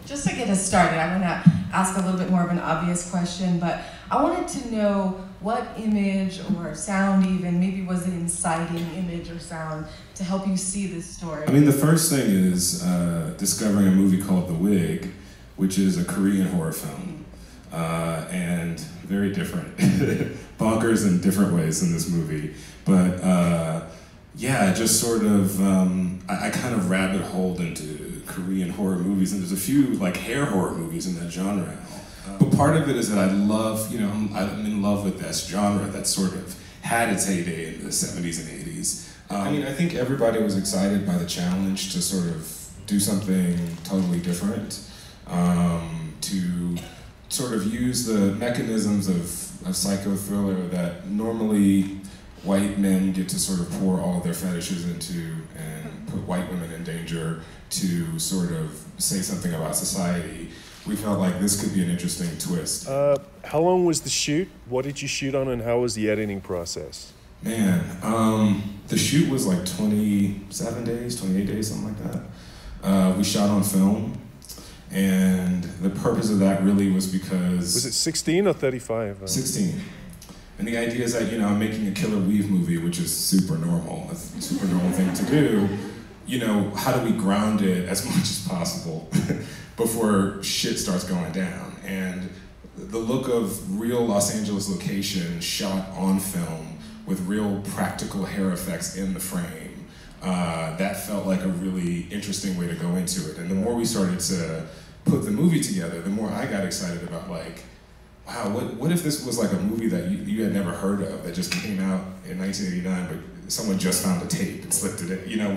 Just to get us started, I'm going to ask a little bit more of an obvious question, but I wanted to know what image or sound even, maybe was an inciting image or sound to help you see this story? I mean, the first thing is discovering a movie called The Wig, which is a Korean horror film, and very different. Bonkers in different ways in this movie. But yeah, just sort of, I kind of rabbit holed into Korean horror movies, and there's a few like hair horror movies in that genre. But part of it is that I love, I'm in love with this genre that sort of had its heyday in the 70s and 80s. I mean, I think everybody was excited by the challenge to sort of do something totally different, to sort of use the mechanisms of psycho thriller that normally white men get to sort of pour all their fetishes into and put white women in danger to sort of say something about society. We felt like this could be an interesting twist. How long was the shoot? What did you shoot on, and how was the editing process? Man, the shoot was like 27 days, 28 days, something like that. We shot on film, and the purpose of that really was because... Was it 16 or 35? 16. And the idea is that, I'm making a killer weave movie, which is super normal. It's a super normal thing to do. How do we ground it as much as possible before shit starts going down? And the look of real Los Angeles location shot on film with real practical hair effects in the frame, that felt like a really interesting way to go into it. And the more we started to put the movie together, the more I got excited about like, wow, what if this was like a movie that you had never heard of that just came out in 1989, but someone just found a tape and slipped it in.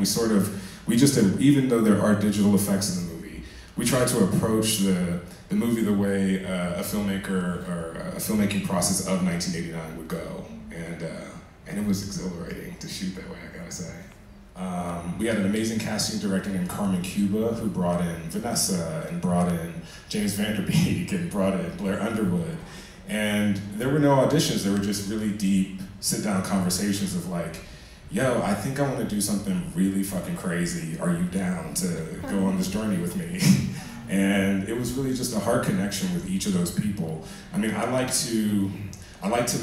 We just even though there are digital effects in the movie, we tried to approach the movie the way a filmmaker or a filmmaking process of 1989 would go. And it was exhilarating to shoot that way, I gotta say. We had an amazing casting director named Carmen Cuba, who brought in Vanessa and brought in James Vanderbeek and brought in Blair Underwood. And there were no auditions, there were just really deep sit-down conversations of like, yo, I think I want to do something really fucking crazy. Are you down to go on this journey with me? And it was really just a heart connection with each of those people. I mean, I like to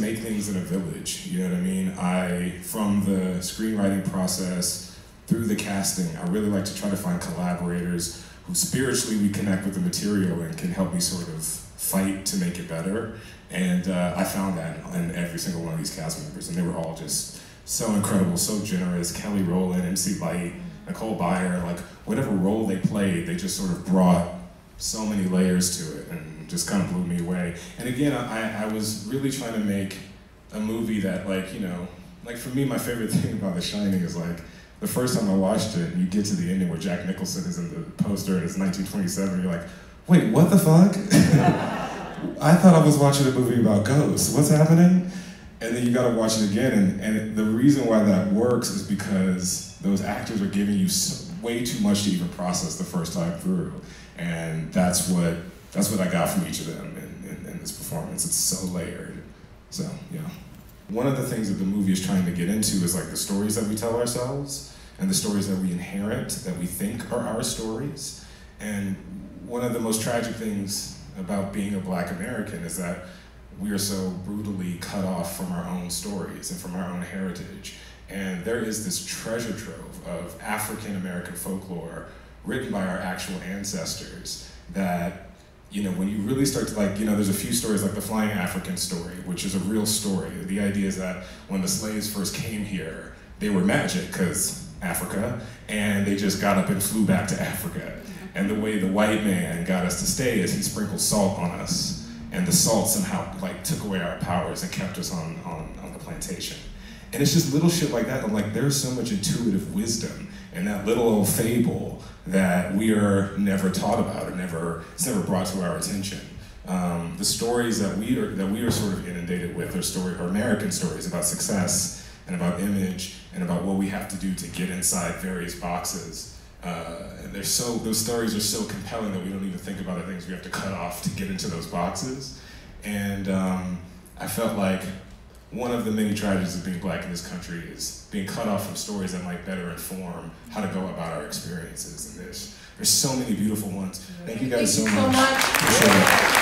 make things in a village, you know what I mean? From the screenwriting process through the casting, I really like to try to find collaborators who spiritually we connect with the material and can help me sort of fight to make it better. And I found that in every single one of these cast members, and they were all just so incredible, so generous. Kelly Rowland, MC Light, Nicole Byer, like whatever role they played, they just sort of brought so many layers to it and just kind of blew me away. And again, I was really trying to make a movie that like for me, my favorite thing about The Shining is like, the first time I watched it, you get to the ending where Jack Nicholson is in the poster and it's 1927, you're like, wait, what the fuck? I thought I was watching a movie about ghosts, what's happening? And then you gotta watch it again, and the reason why that works is because those actors are giving you way too much to even process the first time through. And that's what I got from each of them in this performance. It's so layered, so yeah. One of the things that the movie is trying to get into is like the stories that we tell ourselves and the stories that we inherit, that we think are our stories. And one of the most tragic things about being a Black American is that we are so brutally cut off from our own stories and from our own heritage. And there is this treasure trove of African American folklore written by our actual ancestors that, when you really start to there's a few stories like the Flying African story, which is a real story. The idea is that when the slaves first came here, they were magic, because Africa, and they just got up and flew back to Africa. And the way the white man got us to stay is he sprinkled salt on us, and the salt somehow took away our powers and kept us on the plantation. And it's just little shit like that. I'm there's so much intuitive wisdom in that little old fable that we are never taught about, or it's never brought to our attention. The stories that we are sort of inundated with are American stories about success and about image and about what we have to do to get inside various boxes. And those stories are so compelling that we don't even think about the things we have to cut off to get into those boxes. And I felt like one of the many tragedies of being Black in this country is being cut off from stories that might better inform how to go about our experiences. And There's so many beautiful ones. Thank you guys so much. Thank you so much. Appreciate it.